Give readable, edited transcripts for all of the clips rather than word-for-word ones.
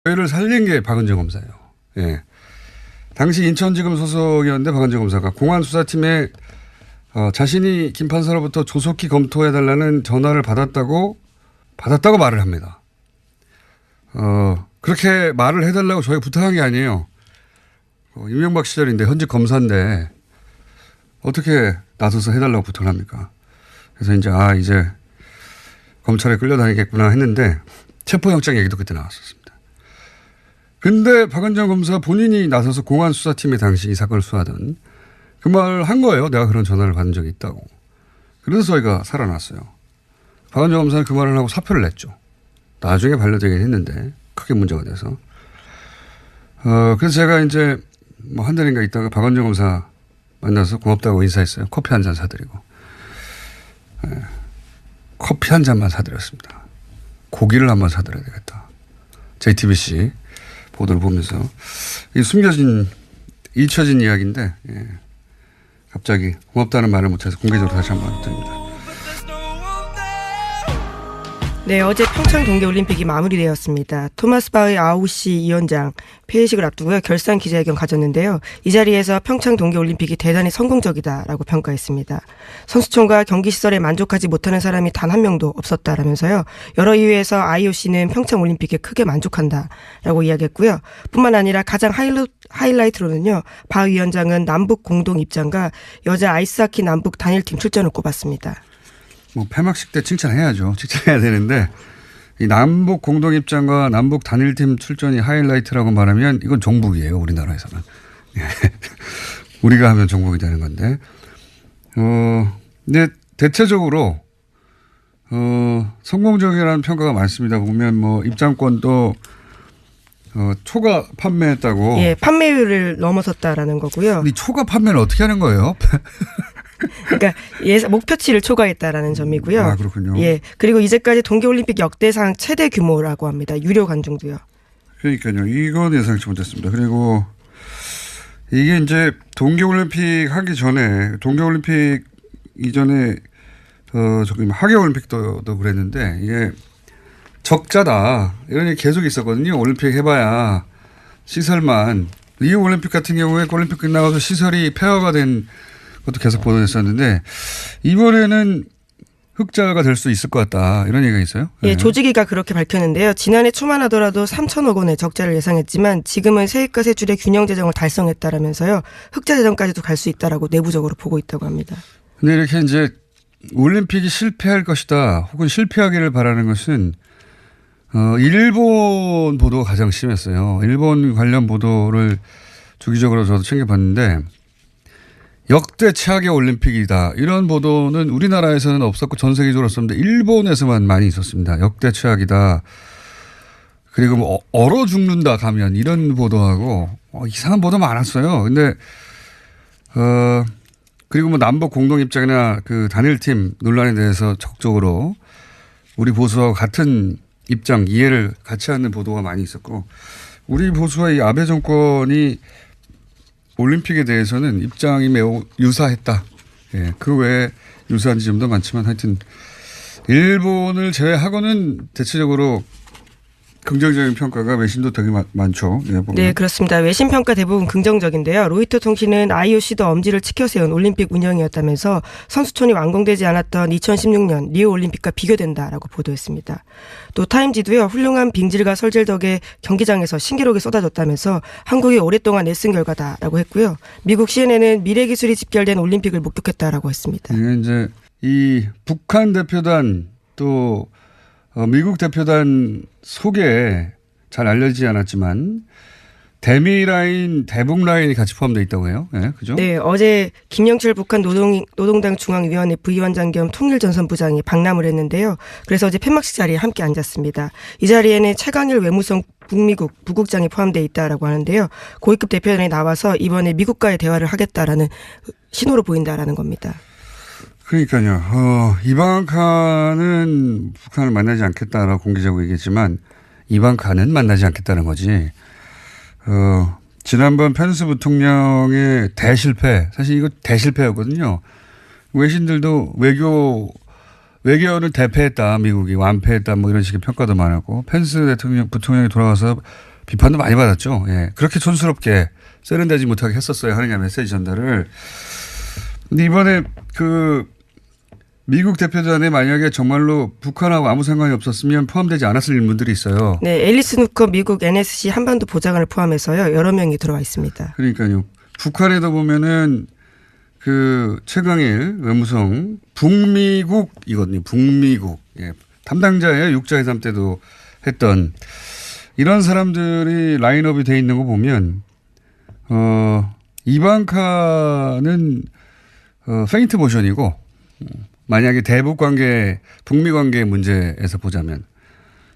저희를 살린 게 박은정 검사예요. 예. 당시 인천지검 소속이었는데 박은정 검사가 공안수사팀에 자신이 김 판사로부터 조속히 검토해달라는 전화를 받았다고 말을 합니다. 그렇게 말을 해달라고 저희 부탁한 게 아니에요. 이명박 시절인데 현직 검사인데 어떻게 나서서 해달라고 부탁을 합니까? 그래서 이제 검찰에 끌려다니겠구나 했는데 체포영장 얘기도 그때 나왔었습니다. 근데 박은정 검사 본인이 나서서 공안수사팀이 당시 이 사건을 수사하던 그 말을 한 거예요. 내가 그런 전화를 받은 적이 있다고. 그래서 저희가 살아났어요. 박은정 검사는 그 말을 하고 사표를 냈죠. 나중에 반려되긴 했는데 크게 문제가 돼서. 그래서 제가 이제 한 달인가 있다가 박은정 검사 만나서 고맙다고 인사했어요. 커피 한 잔 사드리고. 커피 한 잔만 사드렸습니다. 고기를 한번 사드려야 되겠다. JTBC 보도를 보면서. 이 잊혀진 이야기인데, 갑자기 고맙다는 말을 못해서 공개적으로 다시 한번 드립니다. 네, 어제 평창 동계올림픽이 마무리되었습니다. 토마스 바흐 IOC 위원장 폐회식을 앞두고요. 결산 기자회견 가졌는데요. 이 자리에서 평창 동계올림픽이 대단히 성공적이다라고 평가했습니다. 선수촌과 경기시설에 만족하지 못하는 사람이 단 한 명도 없었다라면서요. 여러 이유에서 IOC는 평창올림픽에 크게 만족한다라고 이야기했고요. 뿐만 아니라 가장 하이라이트로는요. 바흐 위원장은 남북 공동 입장과 여자 아이스하키 남북 단일팀 출전을 꼽았습니다. 폐막식 때 칭찬해야죠. 칭찬해야 되는데 이 남북 공동 입장과 남북 단일팀 출전이 하이라이트라고 말하면 이건 종북이에요. 우리나라에서는. 우리가 하면 종북이 되는 건데. 근데 대체적으로 성공적이라는 평가가 많습니다. 보면 입장권도 초과 판매했다고. 예, 판매율을 넘어섰다라는 거고요. 이 초과 판매는 어떻게 하는 거예요? 그러니까 목표치를 초과했다라는 점이고요. 아, 그렇군요. 예, 그리고 이제까지 동계올림픽 역대상 최대 규모라고 합니다. 유료 관중도요. 그러니까요. 이건 예상치 못했습니다. 그리고 이게 이제 동계올림픽 하기 전에 동계올림픽 이전에 하계올림픽도 그랬는데 이게 적자다 이런 얘기 계속 있었거든요. 올림픽 해봐야 시설만 리우 올림픽 같은 경우에 올림픽 끝나가서 시설이 폐허가 된 것도 계속 보도됐었는데 이번에는 흑자가 될 수 있을 것 같다 이런 얘기가 있어요. 예, 네. 조직위가 그렇게 밝혔는데요. 지난해 초만 하더라도 3천억 원의 적자를 예상했지만 지금은 세입과 세출의 균형 재정을 달성했다라면서요. 흑자 재정까지도 갈 수 있다라고 내부적으로 보고 있다고 합니다. 근데 이렇게 이제 올림픽이 실패할 것이다 혹은 실패하기를 바라는 것은 일본 보도가 가장 심했어요. 일본 관련 보도를 주기적으로 저도 챙겨봤는데 역대 최악의 올림픽이다. 이런 보도는 우리나라에서는 없었고 전 세계적으로 없었는데 일본에서만 많이 있었습니다. 역대 최악이다. 그리고 얼어 죽는다 가면 이런 보도하고 이상한 보도 많았어요. 근데 그리고 남북 공동 입장이나 그 단일팀 논란에 대해서 적극적으로 우리 보수와 같은 입장 이해를 같이 하는 보도가 많이 있었고 우리 보수와 이 아베 정권이 올림픽에 대해서는 입장이 매우 유사했다. 예, 그 외에 유사한 지점도 많지만 하여튼 일본을 제외하고는 대체적으로 긍정적인 평가가 외신도 되게 많죠. 예, 네, 그렇습니다. 외신 평가 대부분 긍정적인데요. 로이터 통신은 IOC도 엄지를 치켜세운 올림픽 운영이었다면서 선수촌이 완공되지 않았던 2016년 리우 올림픽과 비교된다라고 보도했습니다. 또 타임지도요. 훌륭한 빙질과 설질 덕에 경기장에서 신기록이 쏟아졌다면서 한국이 오랫동안 애쓴 결과다라고 했고요. 미국 CNN은 미래 기술이 집결된 올림픽을 목격했다라고 했습니다. 이게 이제 이 북한 대표단 또 미국 대표단 속에 잘 알려지지 않았지만 대미 라인, 대북 라인이 같이 포함되어 있다고 해요. 네, 그죠? 네, 어제 김영철 북한 노동당 중앙위원회 부위원장 겸 통일전선부장이 방남을 했는데요. 그래서 어제 폐막식 자리에 함께 앉았습니다. 이 자리에는 최강일 외무성 북미국 부국장이 포함되어 있다라고 하는데요. 고위급 대표단이 나와서 이번에 미국과의 대화를 하겠다라는 신호로 보인다라는 겁니다. 그러니까요. 이방카는 북한을 만나지 않겠다라고 공개적으로 얘기했지만 이방카는 만나지 않겠다는 거지. 지난번 펜스 부통령의 대실패, 사실 이거 대실패였거든요. 외신들도 외교를 대패했다, 미국이 완패했다, 뭐 이런 식의 평가도 많았고 펜스 부통령이 돌아가서 비판도 많이 받았죠. 예. 그렇게 촌스럽게 세련되지 못하게 했었어야 하느냐 메시지 전달을. 근데 이번에 그 미국 대표단에 만약에 정말로 북한하고 아무 상관이 없었으면 포함되지 않았을 인물들이 있어요. 네, 앨리스 누커 미국 NSC 한반도 보좌관을 포함해서요 여러 명이 들어와 있습니다. 그러니까요. 북한에도 보면은 그 최강일 외무성 북미국이거든요. 북미국 예. 담당자예요. 육자회담 때도 했던 이런 사람들이 라인업이 돼 있는 거 보면 이방카는 페인트 모션이고 만약에 대북 관계, 북미 관계 문제에서 보자면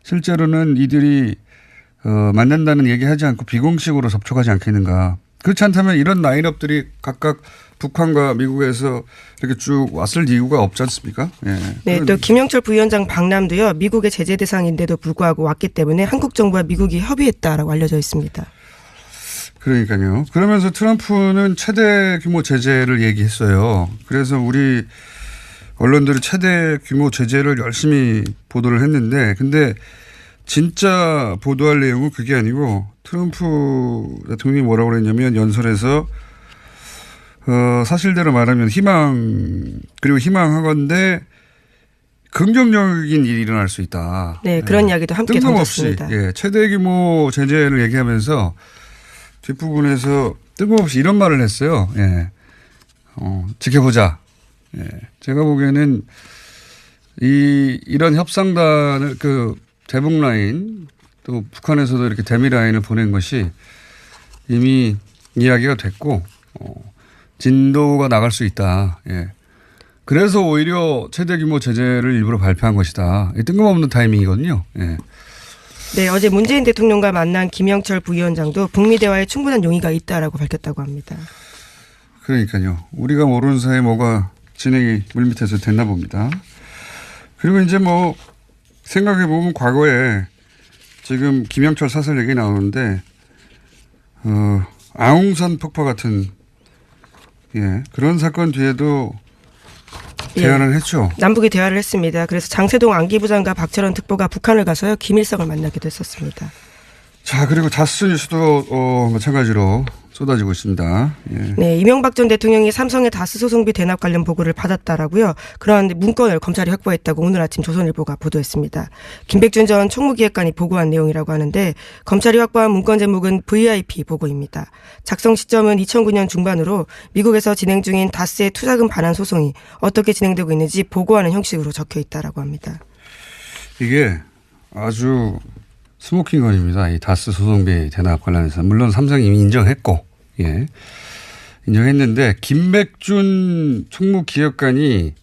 실제로는 이들이 만난다는 얘기하지 않고 비공식으로 접촉하지 않겠는가. 그렇지 않다면 이런 라인업들이 각각 북한과 미국에서 이렇게 쭉 왔을 이유가 없지 않습니까? 예. 네, 또 김영철 부위원장 방남도요. 미국의 제재 대상인데도 불구하고 왔기 때문에 한국 정부와 미국이 협의했다라고 알려져 있습니다. 그러니까요. 그러면서 트럼프는 최대 규모 제재를 얘기했어요. 그래서 우리 언론들이 최대 규모 제재를 열심히 보도를 했는데 근데 진짜 보도할 내용은 그게 아니고 트럼프 대통령이 뭐라고 그랬냐면 연설에서 사실대로 말하면 희망하건대 긍정적인 일이 일어날 수 있다. 네, 그런 이야기도 함께 뜬금없이 던졌습니다. 예, 최대 규모 제재를 얘기하면서 뒷부분에서 뜬금없이 이런 말을 했어요. 예. 지켜보자. 예. 제가 보기에는 이런 협상단을 그 대북 라인 또 북한에서도 이렇게 대미 라인을 보낸 것이 이미 이야기가 됐고 진도가 나갈 수 있다. 예. 그래서 오히려 최대 규모 제재를 일부러 발표한 것이다. 뜬금없는 타이밍이거든요. 예. 네, 어제 문재인 대통령과 만난 김영철 부위원장도 북미 대화에 충분한 용의가 있다라고 밝혔다고 합니다. 그러니까요. 우리가 모르는 사이에 뭐가 진행이 물밑에서 됐나 봅니다. 그리고 이제 뭐 생각해 보면 과거에 지금 김영철 사설 얘기 나오는데 아웅산 폭파 같은 예, 그런 사건 뒤에도 대화를 했죠. 남북이 대화를 했습니다. 그래서 장세동 안기부장과 박철원 특보가 북한을 가서요 김일성을 만나기도 했었습니다. 자, 그리고 다스 뉴스도 마찬가지로 쏟아지고 있습니다. 예. 네, 이명박 전 대통령이 삼성의 다스 소송비 대납 관련 보고를 받았다라고요. 그런 문건을 검찰이 확보했다고 오늘 아침 조선일보가 보도했습니다. 김백준 전 총무기획관이 보고한 내용이라고 하는데 검찰이 확보한 문건 제목은 VIP 보고입니다. 작성 시점은 2009년 중반으로 미국에서 진행 중인 다스의 투자금 반환 소송이 어떻게 진행되고 있는지 보고하는 형식으로 적혀 있다라고 합니다. 이게 아주 스모킹건입니다. 이 다스 소송비 대납 관련해서 물론 삼성이 이미 인정했고, 예, 인정했는데 김백준 총무기획관이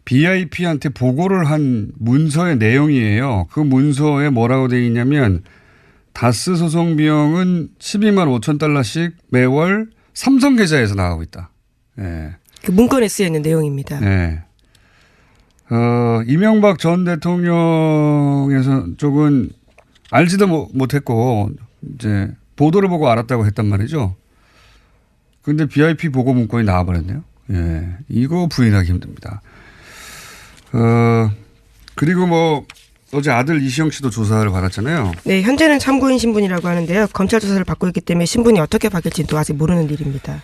BIP한테 보고를 한 문서의 내용이에요. 그 문서에 뭐라고 되어 있냐면 다스 소송 비용은 12만 5천 달러씩 매월 삼성 계좌에서 나가고 있다. 예. 그 문건에 쓰여 있는 내용입니다. 네. 이명박 전 대통령에서 쪽은 알지도 못했고 이제 보도를 보고 알았다고 했단 말이죠. 그런데 BIP 보고 문건이 나와버렸네요. 예, 이거 부인하기 힘듭니다. 그리고 뭐 어제 아들 이시영 씨도 조사를 받았잖아요. 네, 현재는 참고인 신분이라고 하는데요. 검찰 조사를 받고 있기 때문에 신분이 어떻게 바뀔지도 아직 모르는 일입니다.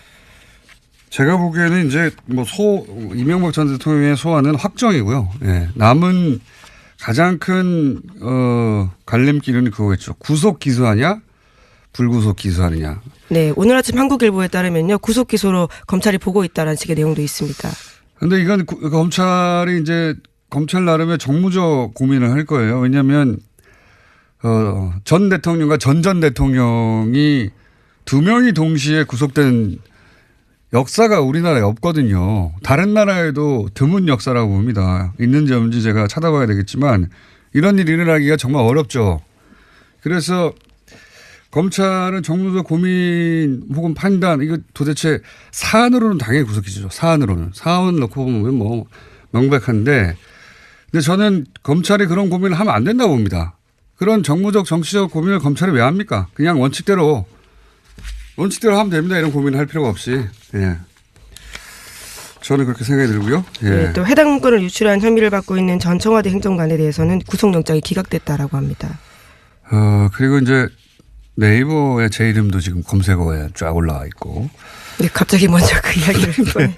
제가 보기에는 이제 뭐 이명박 전 대통령의 소환은 확정이고요. 예, 남은 가장 큰 갈림길은 그거겠죠. 구속 기소하냐, 불구속 기소하느냐. 네, 오늘 아침 한국일보에 따르면요, 구속 기소로 검찰이 보고 있다라는 식의 내용도 있습니다. 그런데 이건 검찰이 이제 검찰 나름의 정무적 고민을 할 거예요. 왜냐하면 전 대통령과 전 대통령이 두 명이 동시에 구속된 역사가 우리나라에 없거든요. 다른 나라에도 드문 역사라고 봅니다. 있는지 없는지 제가 찾아봐야 되겠지만 이런 일이 일어나기가 정말 어렵죠. 그래서 검찰은 정무적 고민 혹은 판단 이거 도대체 사안으로는 당연히 구속이죠. 사안으로는. 사안 놓고 보면 뭐 명백한데 근데 저는 검찰이 그런 고민을 하면 안 된다고 봅니다. 그런 정무적 정치적 고민을 검찰이 왜 합니까? 그냥 원칙대로 하면 됩니다. 이런 고민을 할 필요가 없이. 예. 저는 그렇게 생각이 들고요. 예. 네, 또 해당 문건을 유출한 혐의를 받고 있는 전 청와대 행정관에 대해서는 구속영장이 기각됐다라고 합니다. 그리고 이제 네이버에 제 이름도 지금 검색어에 쫙 올라와 있고. 네, 갑자기 먼저 그 이야기를 뻔.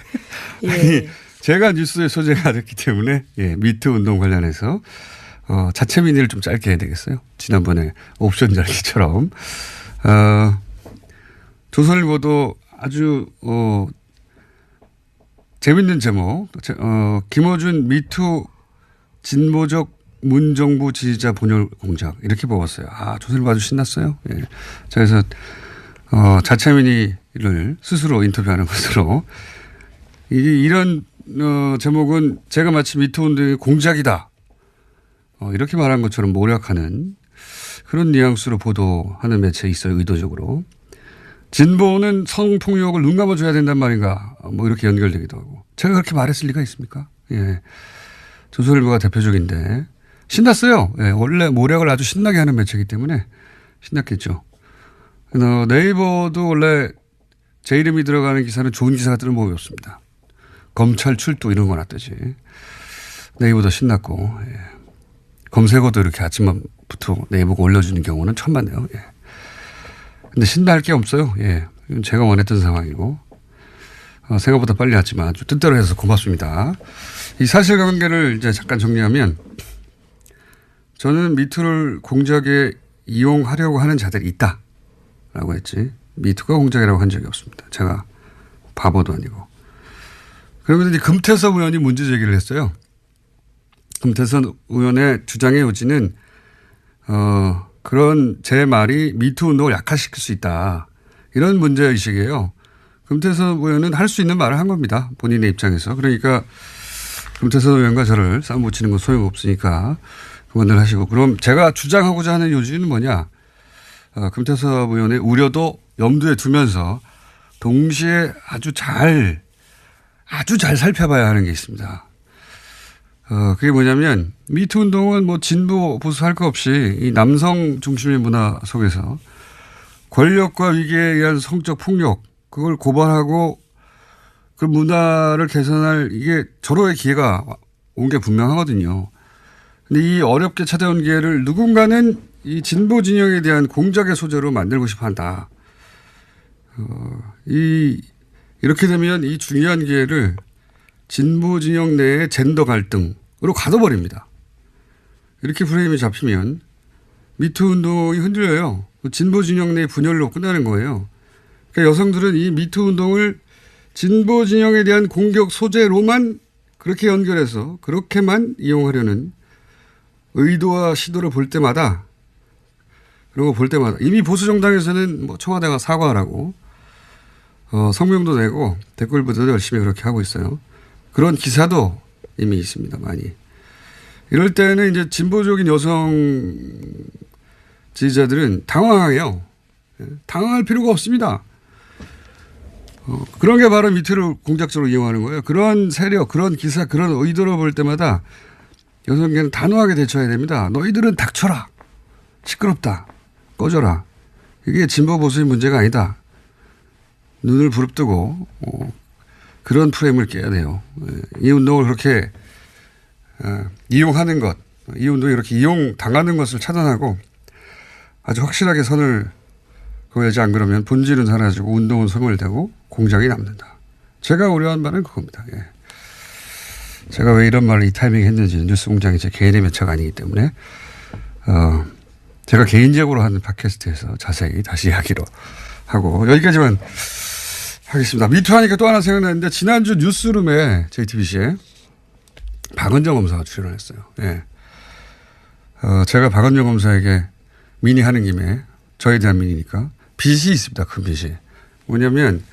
예. 아니, 제가 뉴스에 소재가 됐기 때문에 예, 미투 운동 관련해서 자체 민의를 좀 짧게 해야 되겠어요. 지난번에 옵션 달기처럼. 조선일보도 아주 재밌는 제목. 김어준 미투 진보적 문정부 지지자 분열 공작 이렇게 뽑았어요. 조선일보 아주 신났어요. 예. 자, 그래서 자체 민의를 스스로 인터뷰하는 것으로 이런 제목은 제가 마치 미투 운동의 공작이다. 이렇게 말한 것처럼 모략하는 그런 뉘앙스로 보도하는 매체에 있어요. 의도적으로. 진보는 성폭력을 눈 감아줘야 된단 말인가. 뭐 이렇게 연결되기도 하고. 제가 그렇게 말했을 리가 있습니까? 예. 조선일보가 대표적인데 신났어요. 예. 원래 모략을 아주 신나게 하는 매체이기 때문에 신났겠죠. 네이버도 원래 제 이름이 들어가는 기사는 좋은 기사가 뜨는 법이 없습니다. 검찰 출두 이런 거나 뜨지. 네이버도 신났고. 예. 검색어도 이렇게 아침부터 네이버가 올려주는 경우는 처음 봤네요. 예. 근데 신날 게 없어요. 예. 이건 제가 원했던 상황이고. 생각보다 빨리 왔지만 좀 뜻대로 해서 고맙습니다. 이 사실관계를 이제 잠깐 정리하면 저는 미투를 공작에 이용하려고 하는 자들이 있다라고 했지. 미투가 공작이라고 한 적이 없습니다. 제가 바보도 아니고. 그러면서 이제 금태섭 의원이 문제 제기를 했어요. 금태섭 의원의 주장의 요지는 그런 제 말이 미투 운동을 약화시킬 수 있다. 이런 문제의식이에요. 금태섭 의원은 할 수 있는 말을 한 겁니다. 본인의 입장에서. 그러니까 금태섭 의원과 저를 싸움 붙이는 건 소용없으니까 그만들 하시고. 그럼 제가 주장하고자 하는 요지는 뭐냐. 금태섭 의원의 우려도 염두에 두면서 동시에 아주 잘 살펴봐야 하는 게 있습니다. 그게 뭐냐면 미투 운동은 뭐 진보 보수 할 거 없이 이 남성 중심의 문화 속에서 권력과 위기에 의한 성적 폭력 그걸 고발하고 그 문화를 개선할 이게 절호의 기회가 온 게 분명하거든요. 근데 이 어렵게 찾아온 기회를 누군가는 이 진보 진영에 대한 공작의 소재로 만들고 싶어 한다. 이렇게 되면 이 중요한 기회를 진보 진영 내의 젠더 갈등으로 가둬버립니다. 이렇게 프레임이 잡히면 미투 운동이 흔들려요. 진보 진영 내의 분열로 끝나는 거예요. 그러니까 여성들은 이 미투 운동을 진보 진영에 대한 공격 소재로만 그렇게 연결해서 그렇게만 이용하려는 의도와 시도를 볼 때마다 그런 거 볼 때마다 이미 보수 정당에서는 뭐 청와대가 사과하라고 성명도 내고 댓글부터도 열심히 그렇게 하고 있어요. 그런 기사도 이미 있습니다. 많이. 이럴 때는 이제 진보적인 여성 지지자들은 당황해요. 당황할 필요가 없습니다. 그런 게 바로 미투를 공작적으로 이용하는 거예요. 그런 세력, 그런 기사, 그런 의도를 볼 때마다 여성계는 단호하게 대처해야 됩니다. 너희들은 닥쳐라. 시끄럽다. 꺼져라. 이게 진보 보수의 문제가 아니다. 눈을 부릅뜨고 그런 프레임을 깨야 돼요. 이 운동을 그렇게 이용하는 것, 이 운동이 이렇게 이용당하는 것을 차단하고 아주 확실하게 선을 그어야지 안 그러면 본질은 사라지고 운동은 소멸되고 공작이 남는다. 제가 우려한 바는 그겁니다. 예. 제가 왜 이런 말을 이 타이밍에 했는지는 뉴스공장이 제 개인의 매체가 아니기 때문에 제가 개인적으로 하는 팟캐스트에서 자세히 다시 이야기로 하고 여기까지만 하겠습니다. 미투 하니까 또 하나 생각나는데 지난주 뉴스룸에 JTBC에 박은정 검사가 출연했어요. 예. 제가 박은정 검사에게 민의하는 김에 저에 대한 민의니까 빚이 있습니다. 큰 빚이. 뭐냐면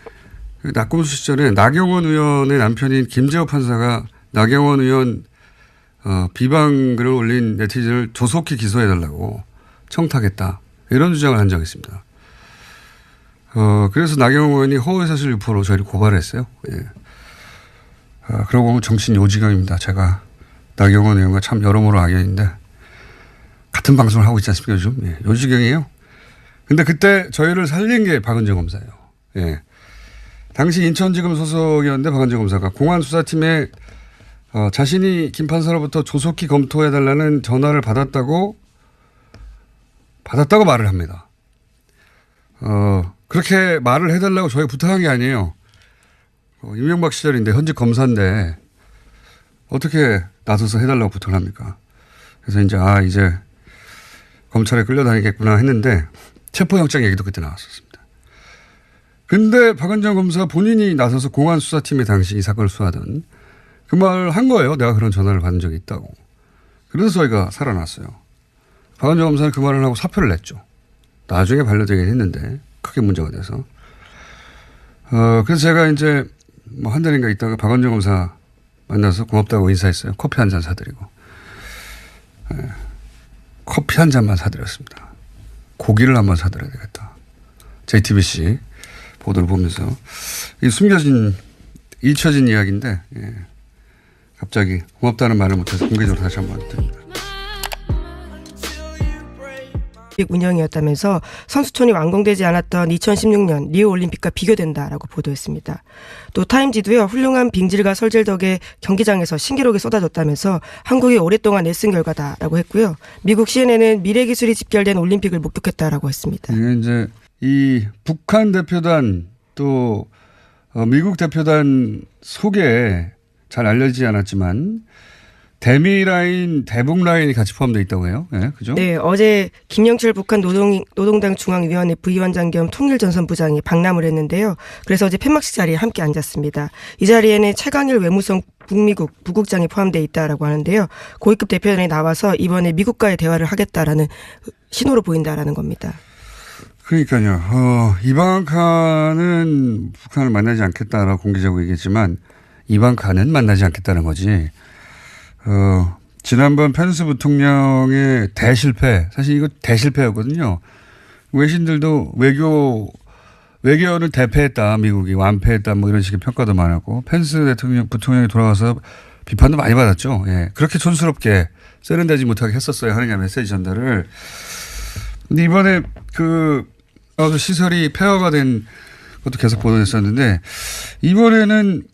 낙검수 시절에 나경원 의원의 남편인 김재호 판사가 나경원 의원 비방글을 올린 네티즌을 조속히 기소해달라고 청탁했다. 이런 주장을 한 적이 있습니다. 그래서 나경원 의원이 허위사실 유포로 저희를 고발했어요. 예. 그러고 보면 정신 요지경입니다. 제가 나경원 의원과 참 여러모로 악연인데 같은 방송을 하고 있지 않습니까 요즘. 예. 요지경이에요. 근데 그때 저희를 살린 게 박은정 검사예요. 예. 당시 인천지검 소속이었는데 박은정 검사가 공안수사팀에 자신이 김 판사로부터 조속히 검토해달라는 전화를 받았다고 말을 합니다. 그렇게 말을 해달라고 저희 부탁한 게 아니에요. 이명박 시절인데 현직 검사인데 어떻게 나서서 해달라고 부탁을 합니까? 그래서 이제 검찰에 끌려다니겠구나 했는데 체포영장 얘기도 그때 나왔었습니다. 근데 박은정 검사 본인이 나서서 공안수사팀에 당시 이 사건을 수사하던 그 말을 한 거예요. 내가 그런 전화를 받은 적이 있다고. 그래서 저희가 살아났어요. 박은정 검사는 그 말을 하고 사표를 냈죠. 나중에 반려되긴 했는데 크게 문제가 돼서. 그래서 제가 이제 뭐 한 달인가 있다가 박은정 검사 만나서 고맙다고 인사했어요. 커피 한 잔 사드리고. 커피 한 잔만 사드렸습니다. 고기를 한번 사드려야 되겠다. JTBC 보도를 보면서 이 잊혀진 이야기인데 갑자기 고맙다는 말을 못해서 공개적으로 다시 한번 드립니다. 운영이었다면서 선수촌이 완공되지 않았던 2016년 리우 올림픽과 비교된다라고 보도했습니다. 또 타임지도요, 훌륭한 빙질과 설질 덕에 경기장에서 신기록이 쏟아졌다면서 한국이 오랫동안 애쓴 결과다라고 했고요. 미국 CNN은 미래 기술이 집결된 올림픽을 목격했다라고 했습니다. 이게 이제 이 북한 대표단 또 미국 대표단 속에 잘 알려지지 않았지만 대미 라인, 대북 라인이 같이 포함되어 있다고 해요. 네, 그죠? 네, 어제 김영철 북한 노동당 중앙위원회 부위원장 겸 통일전선부장이 방남을 했는데요. 그래서 어제 폐막식 자리에 함께 앉았습니다. 이 자리에는 최강일 외무성 북미국 부국장이 포함되어 있다라고 하는데요. 고위급 대표단이 나와서 이번에 미국과의 대화를 하겠다라는 신호로 보인다라는 겁니다. 그러니까요. 이방카는 북한을 만나지 않겠다라고 공개적으로 얘기했지만 이방카는 만나지 않겠다는 거지. 지난번 펜스 부통령의 대실패, 사실 이거 대실패였거든요. 외신들도 외교는 대패했다, 미국이 완패했다, 뭐 이런 식의 평가도 많았고, 펜스 부통령이 돌아와서 비판도 많이 받았죠. 예. 그렇게 촌스럽게 세련되지 못하게 했었어야 하느냐 메시지 전달을. 근데 이번에 시설이 폐허가 된 것도 계속 보도됐었는데, 이번에는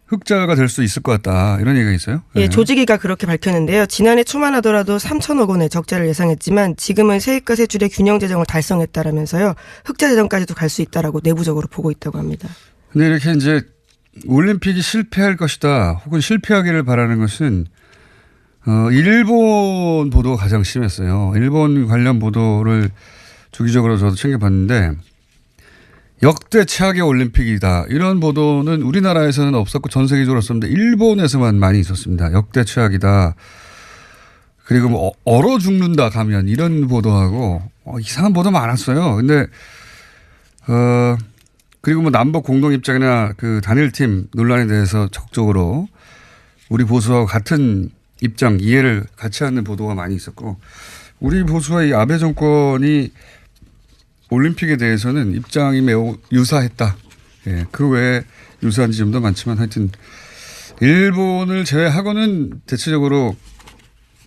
흑자가 될 수 있을 것 같다. 이런 얘기가 있어요? 예, 조직위가 그렇게 밝혔는데요. 지난해 초만 하더라도 3천억 원의 적자를 예상했지만 지금은 세입과 세출의 균형 재정을 달성했다라면서요. 흑자 재정까지도 갈 수 있다라고 내부적으로 보고 있다고 합니다. 근데 이렇게 이제 올림픽이 실패할 것이다 혹은 실패하기를 바라는 것은 일본 보도가 가장 심했어요. 일본 관련 보도를 주기적으로 저도 챙겨봤는데 역대 최악의 올림픽이다. 이런 보도는 우리나라에서는 없었고 전 세계적으로 없었는데 일본에서만 많이 있었습니다. 역대 최악이다. 그리고 뭐 얼어 죽는다 가면 이런 보도하고 이상한 보도 많았어요. 근데 그리고 뭐 남북 공동 입장이나 그 단일팀 논란에 대해서 적극적으로 우리 보수와 같은 입장 이해를 같이 하는 보도가 많이 있었고 우리 보수와 이 아베 정권이 올림픽에 대해서는 입장이 매우 유사했다. 예, 그 외에 유사한 지점도 많지만 하여튼 일본을 제외하고는 대체적으로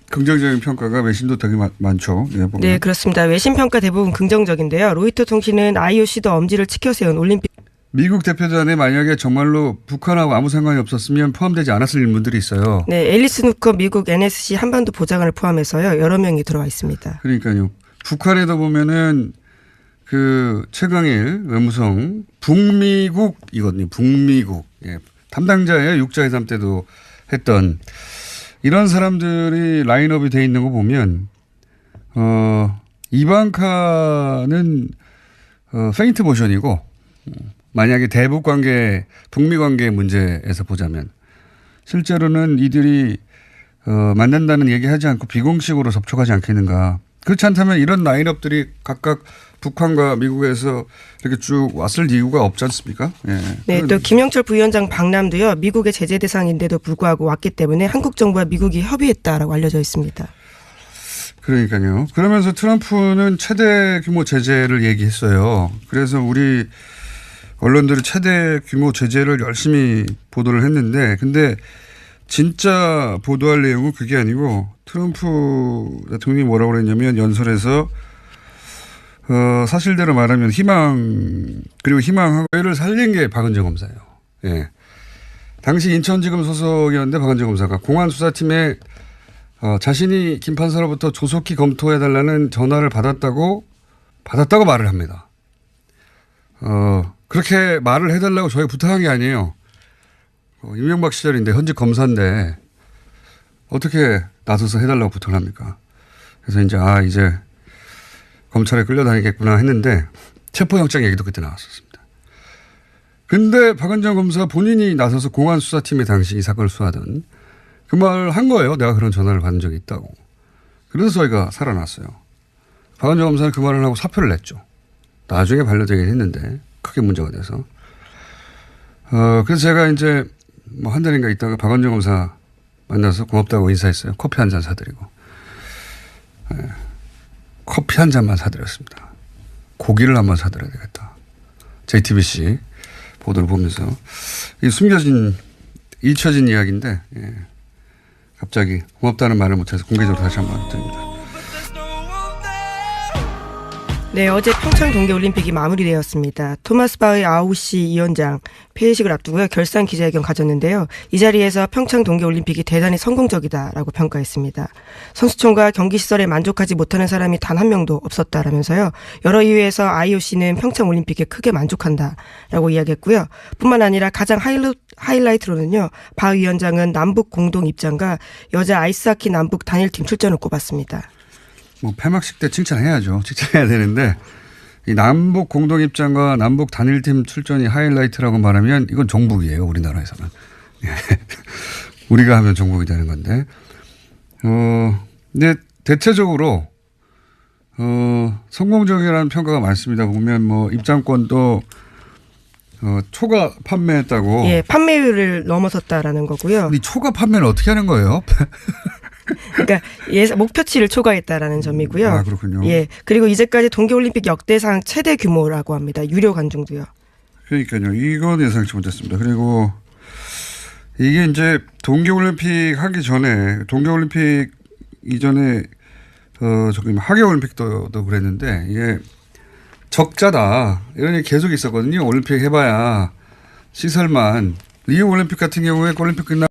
긍정적인 평가가 외신도 되게 많죠. 예, 보면. 네, 그렇습니다. 외신 평가 대부분 긍정적인데요. 로이터 통신은 IOC도 엄지를 치켜세운 올림픽. 미국 대표단에 만약에 정말로 북한하고 아무 상관이 없었으면 포함되지 않았을 인물들이 있어요. 네, 앨리스 누커 미국 NSC 한반도 보좌관을 포함해서요. 여러 명이 들어와 있습니다. 그러니까요. 북한에도 보면은 그 최강일 외무성 북미국이거든요. 북미국. 예. 담당자예요. 육자회담 때도 했던 이런 사람들이 라인업이 돼 있는 거 보면 이방카는 페인트 모션이고 만약에 대북 관계, 북미 관계 문제에서 보자면 실제로는 이들이 만난다는 얘기하지 않고 비공식으로 접촉하지 않겠는가. 그렇지 않다면 이런 라인업들이 각각 북한과 미국에서 이렇게 쭉 왔을 이유가 없지 않습니까? 예. 네, 또 김영철 부위원장 방남도요. 미국의 제재 대상인데도 불구하고 왔기 때문에 한국 정부와 미국이 협의했다라고 알려져 있습니다. 그러니까요. 그러면서 트럼프는 최대 규모 제재를 얘기했어요. 그래서 우리 언론들이 최대 규모 제재를 열심히 보도를 했는데 근데 진짜 보도할 내용은 그게 아니고 트럼프 대통령이 뭐라고 그랬냐면 연설에서 사실대로 말하면 희망을 살린 게 박은정 검사예요. 예. 당시 인천지검 소속이었는데 박은정 검사가 공안수사팀에 자신이 김 판사로부터 조속히 검토해달라는 전화를 받았다고 말을 합니다. 그렇게 말을 해달라고 저희 부탁한 게 아니에요. 이명박 시절인데 현직 검사인데 어떻게 나서서 해달라고 부탁을 합니까? 그래서 이제 검찰에 끌려다니겠구나 했는데 체포영장 얘기도 그때 나왔었습니다. 근데 박은정 검사 본인이 나서서 공안수사팀에 당시 이 사건을 수사하던 그 말을 한 거예요. 내가 그런 전화를 받은 적이 있다고. 그래서 저희가 살아났어요. 박은정 검사는 그 말을 하고 사표를 냈죠. 나중에 반려되긴 했는데 크게 문제가 돼서. 그래서 제가 이제 뭐 한 달인가 있다가 박은정 검사 만나서 고맙다고 인사했어요. 커피 한 잔 사드리고. 커피 한 잔만 사드렸습니다. 고기를 한번 사드려야 되겠다. JTBC 보도를 보면서. 이 숨겨진, 잊혀진 이야기인데, 갑자기 고맙다는 말을 못해서 공개적으로 다시 한번 드립니다. 네, 어제 평창 동계올림픽이 마무리되었습니다. 토마스 바의 아우시 위원장 폐회식을 앞두고요. 결산 기자회견 가졌는데요. 이 자리에서 평창 동계올림픽이 대단히 성공적이다라고 평가했습니다. 선수촌과 경기시설에 만족하지 못하는 사람이 단 한 명도 없었다라면서요. 여러 이유에서 IOC는 평창올림픽에 크게 만족한다라고 이야기했고요. 뿐만 아니라 가장 하이라이트로는요. 바 위원장은 남북 공동 입장과 여자 아이스하키 남북 단일팀 출전을 꼽았습니다. 뭐 폐막식 때 칭찬해야죠. 칭찬해야 되는데 이 남북 공동 입장과 남북 단일팀 출전이 하이라이트라고 말하면 이건 종북이에요. 우리나라에서는. 우리가 하면 종북이 되는 건데. 근데 대체적으로 성공적이라는 평가가 많습니다. 보면 뭐 입장권도 초과 판매했다고. 예, 판매율을 넘어섰다라는 거고요. 이 초과 판매는 어떻게 하는 거예요? 그러니까 목표치를 초과했다라는 점이고요. 아, 그렇군요. 예, 그리고 이제까지 동계올림픽 역대상 최대 규모라고 합니다. 유료 관중도요. 그러니까요. 이건 예상치 못했습니다. 그리고 이게 이제 동계올림픽 하기 전에, 동계올림픽 이전에 하계올림픽도 그랬는데 이게 적자다 이런 얘기 계속 있었거든요. 올림픽 해봐야 시설만. 리우 올림픽 같은 경우에 올림픽 끝나